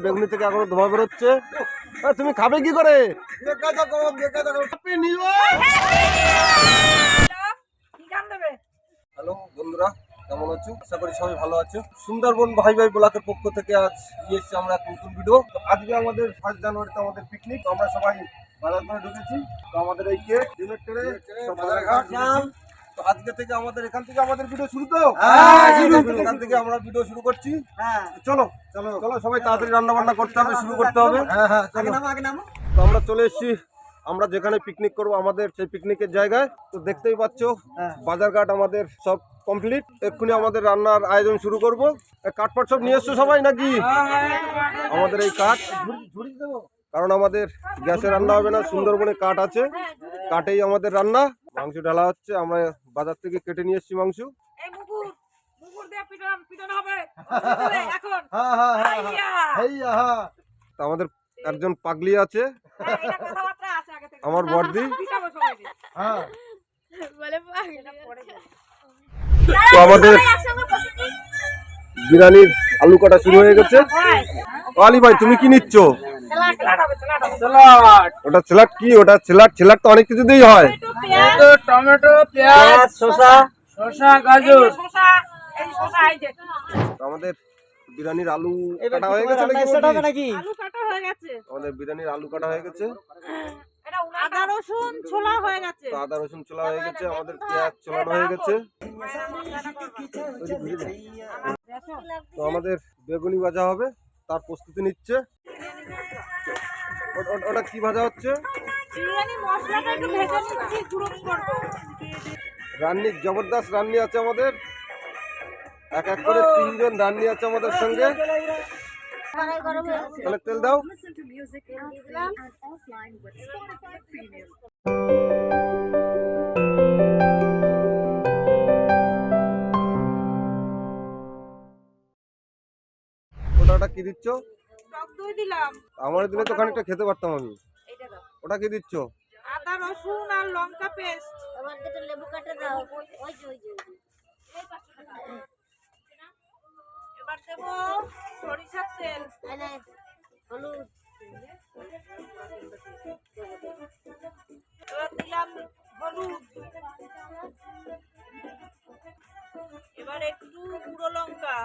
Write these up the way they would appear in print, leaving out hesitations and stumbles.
বেগুনি থেকে এখনো ধোঁয়া বেরোচ্ছে। তুমি খাবে কি করে? হ্যালো বন্ধুরা, কেমন আছো? আশা করি সবাই ভালো আছো। সুন্দরবন ভাই ভাই ব্লকের পক্ষ থেকে আজ নিয়ে এসেছি আমরা নতুন ভিডিও। আজকে আমাদের 1 জানুয়ারিতে আমাদের পিকনিক। আমরা সবাই বাজার করে ঢুকেছি। তো আমাদের এই কেক ডিমের ট্রে বাজারঘাট। তো আজকে থেকে আমাদের এখান থেকে আমাদের ভিডিও শুরু। তো এখান থেকে আমরা ভিডিও শুরু করছি। চলো চলো চলো সবাই তাড়াতাড়ি রান্না বান্না করতে হবে, শুরু করতে হবে। তো আমরা চলে এসেছি আমরা যেখানে পিকনিক করব আমাদের সেই পিকনিকের জায়গায়। তো দেখতেই পাচ্ছ বাজারঘাট আমাদের সব কমপ্লিট। এক্ষুনি আমাদের রান্নার আয়োজন শুরু করব। কাঠপাট সব নিয়ে এসছো সবাই নাকি? আমাদের এই কাঠ, কারণ আমাদের গ্যাসে রান্না হবে না, সুন্দরবনে কাঠ আছে, কাঠেই আমাদের রান্না। মাংস ঢালা হচ্ছে, আমরা বাজার থেকে কেটে নিয়ে এসেছি মাংস। আমাদের একজন পাগলি আছে, আমার বর্দি। তো আমাদের বিরিয়ানির আলু কাটা শুরু হয়ে গেছে। আলী ভাই তুমি কি নিচ্ছ? ওটা স্যালাড কি? ওটা স্যালাড তো অনেক কিছু দিয়েই হয়। টমেটো, পেঁয়াজ, শসা, গাজর। আমাদের বিরিয়ানির আলু কাটা হয়ে গেছে নাকি? আমাদের বিরিয়ানির আলু কাটা হয়ে গেছে, আদা রসুন ছোলা হয়ে গেছে। আমাদের পেঁয়াজ ছোলানো হয়ে গেছে। তো আমাদের বেগুনি ভাজা হবে, তার প্রস্তুতি নিচ্ছে। ওটা কি ভাজা হচ্ছে? রান্নি জবরদস্ত রান্নি আছে আমাদের, এক এক করে 3 জন রান্নি আছে আমাদের সঙ্গে। তাহলে তেল দাও। ওটা কি দিচ্ছ? টক দই দিলাম। আমার দিলে তো খানিকটা খেতে পারতাম আমি। ওটা কি দিচ্ছ? আদা রসুন আর লঙ্কা পেস্ট। আবার দুটো লেবু কাটে দাও। ওই যে এবার দেব সরিষার তেল, হলুদ, এবার দিলাম হলুদ, এবার একটু গুঁড়ো লঙ্কা।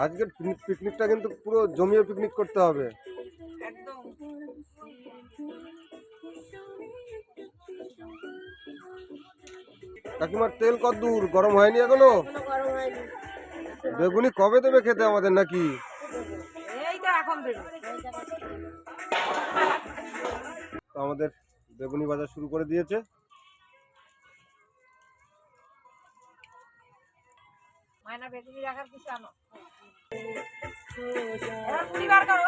আজকের পিকনিকটা কিন্তু পুরো জমিয়ে পিকনিক করতে হবে একদম। কাকিমার তেল কত দূর গরম হয়নি এখনো? গরম হয়নি। বেগুনি কবে দেবে খেতে আমাদের নাকি? এই তো এখন দেব। তো আমাদের বেগুনি ভাজা শুরু করে দিয়েছে। মায়না বেগুনি রাখার কিছু আনো। পরিবার করো।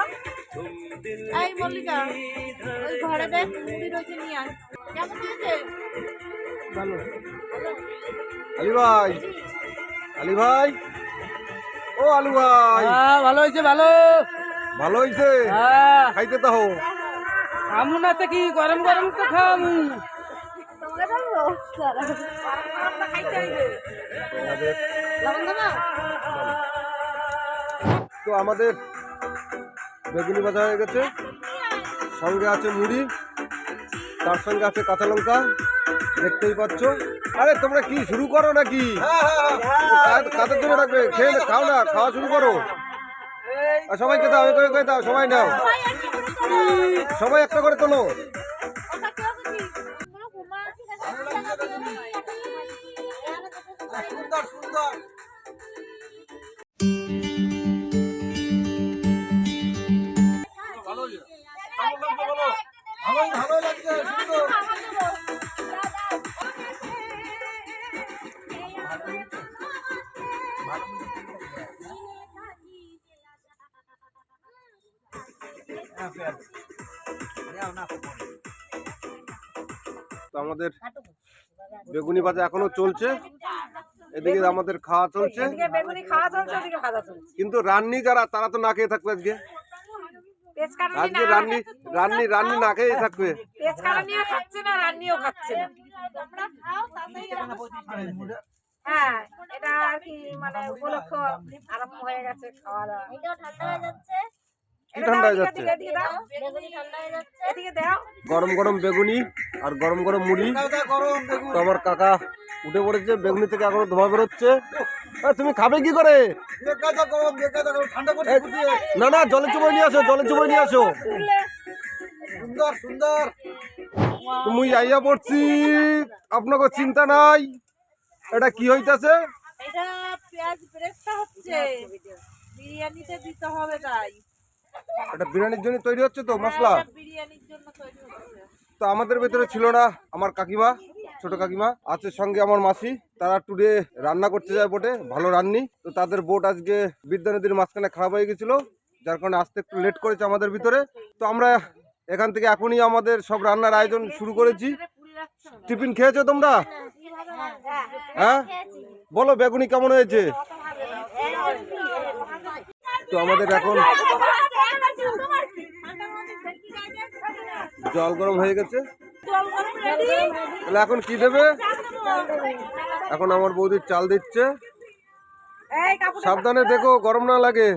এই মল্লিকা, ওই ঘরে দেখ মুড়ি রয়েছে, নিয়ে আয়। কেমন হয়েছে? ভালো। আলী ভাই, আলী ভাই, ও আলু ভাই। ভালো হয়েছে, ভালো ভালো হয়েছে, খাইতে তাও। খামু না তো কি, গরম গরম তো খামু। তোমরা খাবো? গরম খাইতে হইবে। লবণ দেবো? তো আমাদের বেগুনি ভাজা হয়ে গেছে, সঙ্গে আছে মুড়ি, তার সঙ্গে আছে কাঁচা লঙ্কা, দেখতেই পাচ্ছ। আরে তোমরা কি শুরু করো নাকি? কাদের জন্য রাখবে? খেয়ে খাও না, খাওয়া শুরু করো। সবাইকে দাও, একে দাও, সবাই নাও, সবাই একটা করে তোলো। সুন্দর সুন্দর। ভালো লাগছে, সুন্দর। তো আমাদের বেগুনি ভাজা এখনো চলছে, এদিকে আমাদের খাওয়া চলছে। এদিকে বেগুনি খাওয়া চলছে, ওদিকে ভাজা চলছে। কিন্তু রান্নি যারা, তারা তো না খেয়ে থাকবে আজকে। আজকে রান্নি না খেয়ে থাকবে। তেজ কাটা নিয়ে খাচ্ছে না, রান্নিও খাচ্ছে না। তোমরা খাও, তাতেই হ্যাঁ, এটা আর কি মানে উপলক্ষ আরম্ভ হয়ে গেছে খাওয়া দাওয়া। এটাও ঠান্ডা হয়ে যাচ্ছে। কি ঠান্ডা হয়ে যাচ্ছে? এদিকে দাও, বেগুনি ঠান্ডা হয়ে যাচ্ছে। এদিকে দাও। গরম গরম বেগুনি আর গরম গরম মুড়ি। তো আমার কাকা উঠে পড়েছে, বেগুনি থেকে এখনো ধোঁয়া বেরোচ্ছে। তুমি খাবে কি করে? না না, জলের চুবই নিয়ে আসো, জলের চুবই নিয়ে আসো। সুন্দর সুন্দর, তুমি আইয়া পড়ছি, আপনাকে চিন্তা নাই। এটা কি হইতাছে? এটা পেঁয়াজ ব্রেকটা হচ্ছে, বিরিয়ানিতে দিতে হবে তাই। এটা বিরিয়ানির জন্য তৈরি হচ্ছে তো মশলা? এটা বিরিয়ানির জন্য তৈরি হচ্ছে। তো আমাদের ভেতরে ছিল না আমার কাকিমা, ছোট কাকিমা আছে, সঙ্গে আমার মাসি। তারা টুডে রান্না করতে যায় বোটে, ভালো রান্নি। তো তাদের বোট আজকে বিদ্যা নদীর মাঝখানে খারাপ হয়ে গেছিল, যার কারণে আসতে একটু লেট করেছে আমাদের ভিতরে। তো আমরা এখান থেকে এখনই আমাদের সব রান্নার আয়োজন শুরু করেছি। টিফিন খেয়েছো তোমরা? হ্যাঁ, বলো বেগুনি কেমন হয়েছে? তো আমাদের এখন জল গরম হয়ে গেছে। তাহলে এখন কি দেবে? এখন আমার বৌদি চাল দিচ্ছে। এই কাপড় সাবধানে দেখো গরম না লাগে।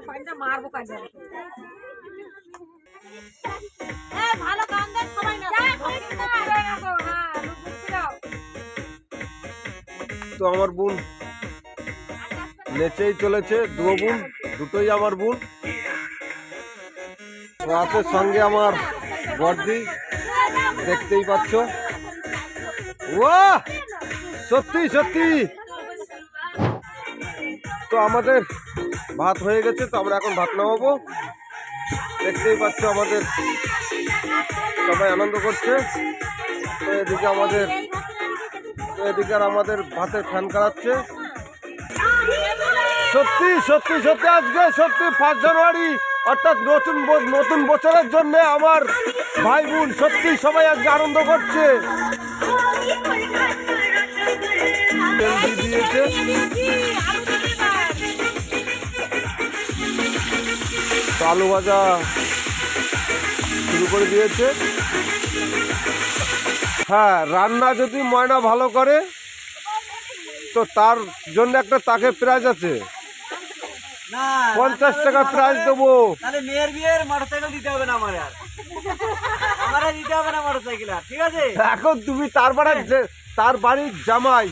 পানিটা মারবো কাজে। ভালো গান দেন সবাই না। তো আমার বোন নেচেই চলেছে, দুও বোন, দুটোই আমার বোন। তো আছে সঙ্গে আমার বর্দি, দেখতেই পাচ্ছ। ওয়াহ, সত্যি সত্যি। তো আমাদের ভাত হয়ে গেছে, তো আমরা এখন ভাত নামাবো। দেখতেই পাচ্ছ আমাদের সবাই আনন্দ করছে। তো এদিকে আর আমাদের ভাতের ফ্যান কাটাচ্ছে। সত্যি সত্যি সত্যি আজকে সত্যি 5 জানুয়ারি অর্থাৎ নতুন বছরের জন্য আমার ভাই বোন সত্যি সবাই আজকে আনন্দ করছে। তেল দিয়ে দিয়েছে। তো আলু ভাজা শুরু করে দিয়েছে। হ্যাঁ, রান্না যদি ময়না ভালো করে তো তার জন্য একটা তাকে প্রাইজ আছে, 50 টাকা প্রাইজ দেবো। তাহলে মেয়ের বিয়ের মোটরসাইকেল দিতে হবে না, আমার দিতে হবে না মোটরসাইকেল, ঠিক আছে? এখন তুমি তার বাড়ির জামাই,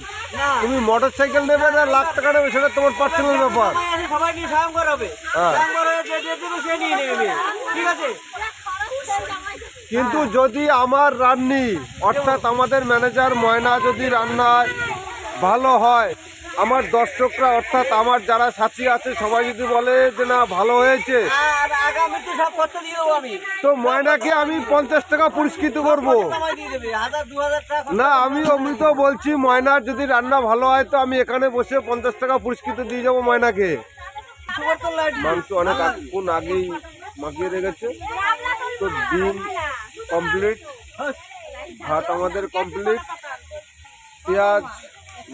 তুমি মোটর সাইকেল নেবে না লাখ টাকা নেবে, সেটা তোমার পার্সোনাল ব্যাপার। সবাই নিয়ে স্বয়ংবর হবে, স্বয়ংবর হয়ে যে দেবে সে নিয়ে নেবে, ঠিক আছে? কিন্তু যদি আমার রান্নি অর্থাৎ আমাদের ম্যানেজার ময়না যদি রান্নায় ভালো হয়, আমার দর্শকরা অর্থাৎ আমার যারা সাথী আছে সবাই যদি বলে যে না ভালো হয়েছে, আর আগামীতে সব করতে দিয়ে দেবো আমি। তো ময়নাকে আমি 50 টাকা পুরস্কৃত করব। সময় দিয়ে দেবে 1000-2000 টাকা। না, আমি তো বলছি ময়নার যদি রান্না ভালো হয় তো আমি এখানে বসে 50 টাকা পুরস্কৃত দিয়ে যাবো ময়নাকে। মাংস অনেক কোন আগেই মাখিয়ে রেখেছে। তো ডিম কমপ্লিট, ভাত আমাদের কমপ্লিট, পেঁয়াজ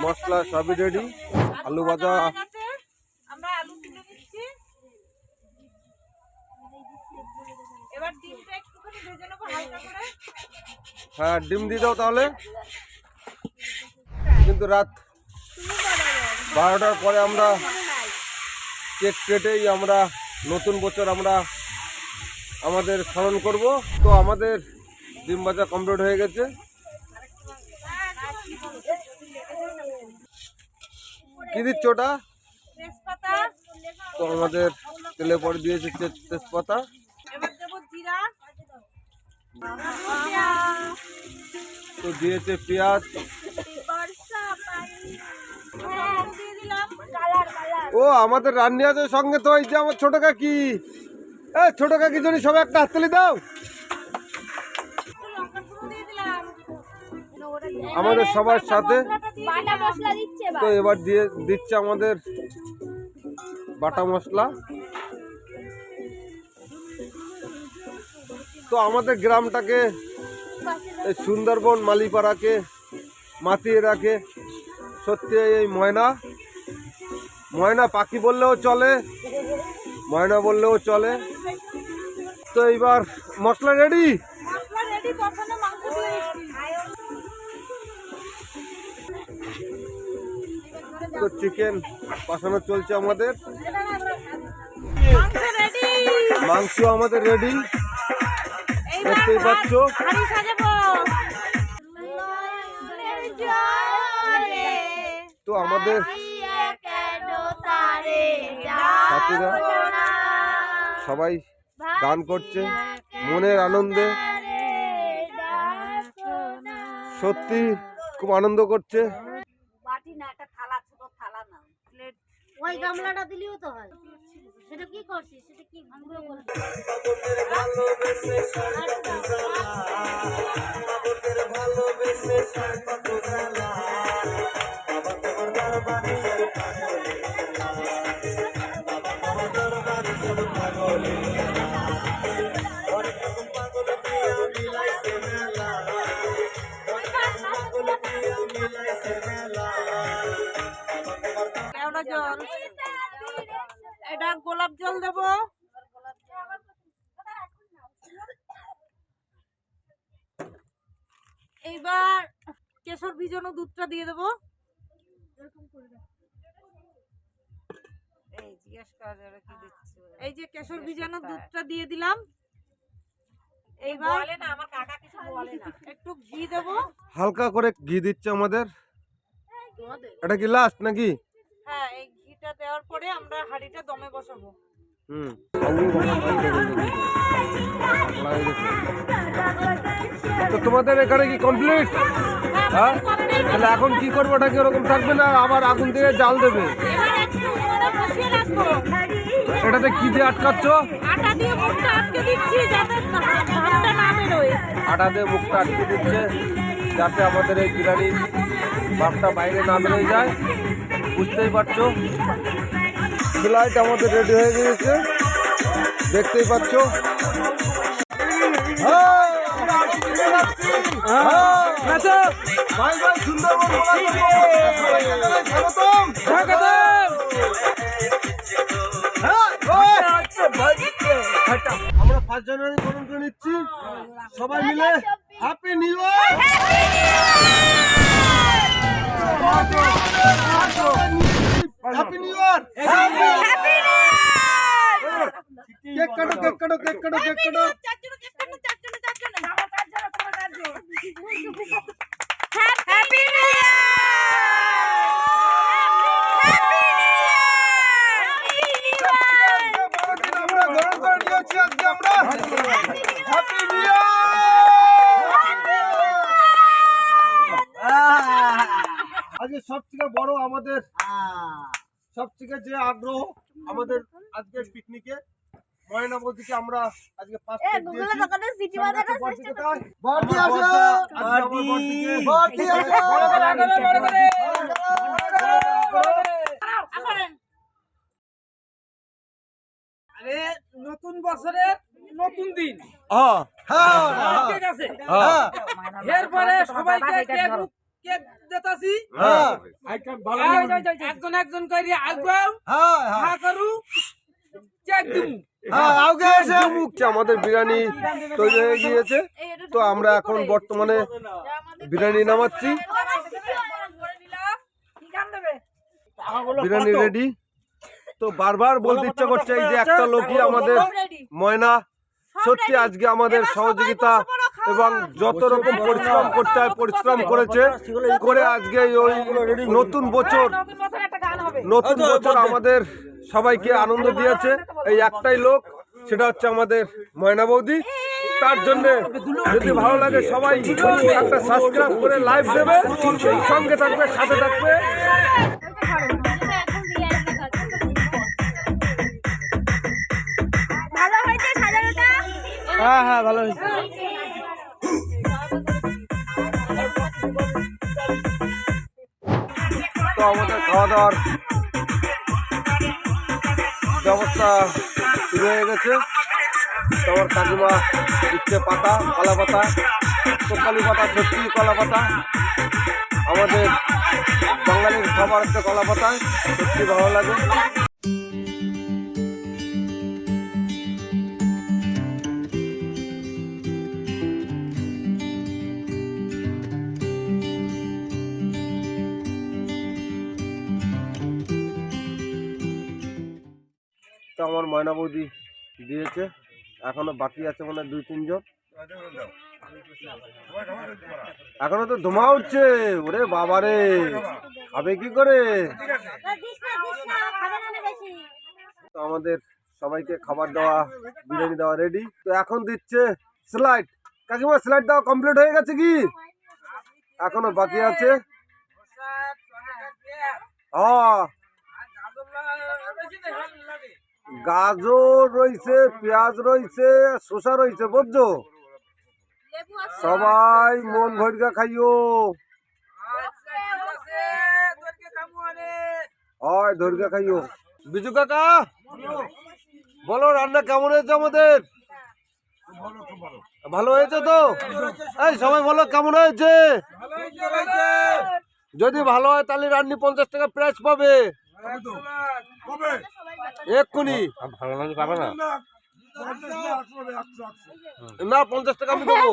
মশলা সবই রেডি, আলু ভাজা। আমরা আলু তুলে নিচ্ছি, এবার ডিমটা একটুখানি ভেজে নেবো হালকা করে। হ্যাঁ, ডিম দিয়ে দাও তাহলে। কিন্তু রাত 12টার পরে আমরা কেক কেটেই আমরা নতুন বছর আমরা আমাদের স্মরণ করব। তো আমাদের ডিম ভাজা কমপ্লিট হয়ে গেছে। কি দিচ্ছ ওটা? তেজপাতা, তো আমাদের তেলে পরে দিয়েছে তেজপাতা। এবার দেবো জিরা, তো দিয়েছে পেঁয়াজ। দিয়ে দিলাম। ও আমাদের রান্নি আছে সঙ্গে। তো এই যে আমার ছোট কাকি, ছোট কাকি জন্য সবাই একটা হাততালি দাও। লঙ্কার গুঁড়ো দিয়ে দিলাম। আমাদের সবার সাথে। বাটা মশলা দিচ্ছে তো এবার দিচ্ছে আমাদের বাটা মশলা। তো আমাদের গ্রামটাকে, এই সুন্দরবন মালিপাড়াকে মাতিয়ে রাখে সত্যি এই ময়না পাখি বললেও চলে, ময়না বললেও চলে। তো এইবার মশলা রেডি। মশলা রেডি, প্রথমে মাংস দিয়ে দিচ্ছি। তো চিকেন কষানো চলছে আমাদের, মাংস রেডি। মাংস আমাদের রেডি, দেখতেই পাচ্ছ। হাঁড়ি সাজাবো। নয়নের জলে তো আমাদের ভাসিয়ে কেন তারে সাথীরা ডাকো না, সবাই গান করছে মনের আনন্দে, ডাকো না। সত্যি খুব আনন্দ করছে। বাটি না, একটা থালা, ছোট থালা না, প্লেট। ওই গামলাটা দিলেও তো হয়। সেটা কি করছিস? সেটা কি গুঁড়ো করছিস? কেওড়া জল, এটা গোলাপ জল দেবো। এইবার কেশর ভিজানো দুধটা দিয়ে দেবো। এই জিজ্ঞেস করা যাবে কি দিচ্ছি। এই যে কেশর ভিজানো দুধটা দিয়ে দিলাম। এইবার বলে না, আমার কাকা কিছু বলে না। একটু ঘি দেবো। হালকা করে ঘি দিচ্ছে আমাদের, তোমাদের? এটা কি লাস্ট নাকি? হ্যাঁ, এই ঘিটা দেওয়ার পরে আমরা হাঁড়িটা দমে বসাবো। হুম, তো তোমাদের এখানে কি কমপ্লিট? হ্যাঁ, তাহলে এখন কি করবো? ওটা কি ওরকম থাকবে না আবার আগুন দিয়ে জাল দেবে? এবার একটু ওটা বসিয়ে রাখবো। এটাতে কি দিয়ে আটকাচ্ছ? আটা দিয়ে মুখটা আটকে দিচ্ছি যাতে ভাতটা না বেরোয়। আটা দিয়ে মুখটা আটকে দিচ্ছে যাতে আমাদের এই বিরিয়ানির ভাবটা বাইরে না বেরোয় যায়। বুঝতেই পারছো, ফ্লাইট আমাদের রেডি হয়ে গিয়েছে, দেখতেই পাচ্ছ। ভাই ভাই সুন্দরবন স্বাগতম স্বাগতম। আমরা 5 জানুয়ারি পালন করে নিচ্ছি সবাই মিলে। Happy new year, happy new ইয়ার, কেক কাটো কেক কাটো কেক কাটো কেক কাটো। আমরা গ্রহণ করে নিয়েছি আজকে আমরা। হ্যাপি নিউ ইয়ার। আজকে সবথেকে বড় আমাদের সবথেকে যে আগ্রহ আমাদের আজকের পিকনিকে ময়নাবতীকে আমরা আজকে ফার্স্ট দিয়েছি। বর্দি আসো, বর্দি আসো। আরে নতুন বছরের নতুন দিন, হ্যাঁ ঠিক আছে? হ্যাঁ এরপরে সবাইকে কেক দিতাছি। হ্যাঁ একজন একজন করে আগবাও হ্যাঁ হা করু কেক দিমু। আমাদের বিরিয়ানি তৈরি হয়ে গিয়েছে, তো আমরা এখন বর্তমানে বিরিয়ানি নামাচ্ছি। বিরিয়ানি রেডি। তো বারবার বলতে ইচ্ছা করছে এই যে একটা লোকই আমাদের ময়না সত্যি আজকে আমাদের সহযোগিতা এবং যত রকম পরিশ্রম করতে হয় পরিশ্রম করেছে, করে আজকে ওই নতুন বছর আমাদের সবাইকে আনন্দ দিয়েছে। এই একটাই লোক, সেটা হচ্ছে আমাদের ময়না বৌদি। তার জন্য যদি ভালো লাগে সবাই একটা সাবস্ক্রাইব করে লাইভ দেবে, সঙ্গে থাকবে, সাথে থাকবে। ভালো হয়েছে সাজানোটা? হ্যাঁ হ্যাঁ ভালো হয়েছে। তো আমাদের খাওয়া দাওয়ার ব্যবস্থা শুরু হয়ে গেছে। তো আমার কাকিমা দিচ্ছে পাতা, কলা পাতা, তরকারি পাতা, সত্যি কলা পাতা। আমাদের বাঙালির খাবার হচ্ছে কলা পাতা, সত্যি ভালো লাগে। ভাতটা আমার ময়না বৌদি দিয়েছে, এখনো বাকি আছে মনে হয় 2-3 জন। এখনো তো ধোঁয়া উঠছে, ওরে বাবারে খাবে কি করে। তো আমাদের সবাইকে খাবার দেওয়া, বিরিয়ানি দেওয়া রেডি। তো এখন দিচ্ছে স্লাইড। কাকিমা স্লাইড দেওয়া কমপ্লিট হয়ে গেছে কি এখনো বাকি আছে? হ্যাঁ, গাজর রয়েছে, পেঁয়াজ রয়েছে, শসা রয়েছে, বুঝছো? সবাই মন ভরিয়া খাইও। হয় ধরিয়া খাইও। বিজু কাকা বলো রান্না কেমন হয়েছে আমাদের? ভালো হয়েছে তো? এই সবাই বলো কেমন হয়েছে? যদি ভালো হয় তাহলে রান্নি 50 টাকা প্রাইজ পাবে এক্ষুনি। ভালো লাগে পাবে না? না 50 টাকা আমি দেবো।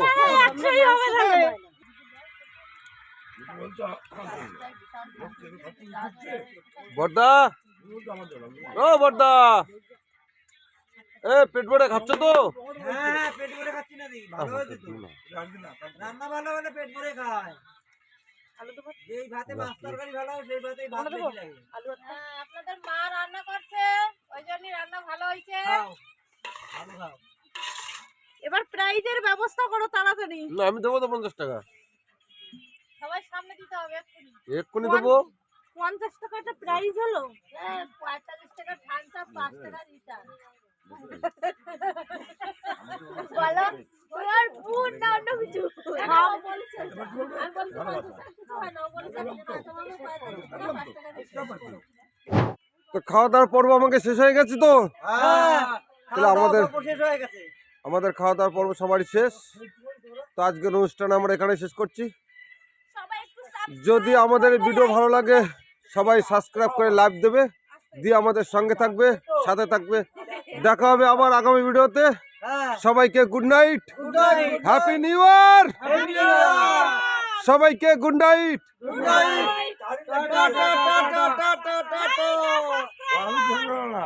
বড়দা, ও বড়দা, পেট ভরে খাচ্ছ তো? হ্যাঁ, পেট ভরে খাচ্ছি না দি, ভালো হয়েছে তো। রান্না ভালো হলে পেট ভরে খায়। যেই ভাতে মাছ তরকারি ভালো হয় সেই ভাতেই ভাত বেশি লাগে। আপনাদের মা রান্না করছে, ওই জন্যই রান্না ভালো হয়েছে। খাও, ভালো খাও। এবার প্রাইজের ব্যবস্থা করো তাড়াতাড়ি। না আমি দেবো তো 50 টাকা, সবাই সামনে দিতে হবে এক্ষুনি। এক্ষুনি দেবো। 50 টাকাটা প্রাইজ হলো? 45 টাকা ধানটা, 5 টাকা রিটার্ন। বলো ওর বুন না অন্য কিছু? হ্যাঁ বলছে, আমি বলতে পারছি কিছু হয় না, ও বলছে তোমাকে 5 টাকা রিটার্ন। তো খাওয়া দাওয়ার পর্ব আমাকে শেষ হয়ে গেছে তো? হ্যাঁ, তাহলে আমাদের শেষ হয়ে গেছে। আমাদের খাওয়া দাওয়ার পর্ব সবারই শেষ। তো আজকের অনুষ্ঠান আমরা এখানে শেষ করছি। সবাই একটু যদি আমাদের এই ভিডিও ভালো লাগে সবাই সাবস্ক্রাইব করে লাইক দেবে, দিয়ে আমাদের সঙ্গে থাকবে, সাথে থাকবে। দেখা হবে আবার আগামী ভিডিওতে। হ্যাঁ, সবাইকে good night, good night, happy new year, happy new year, সবাইকে good night. Good night, tata tata tata tata tata.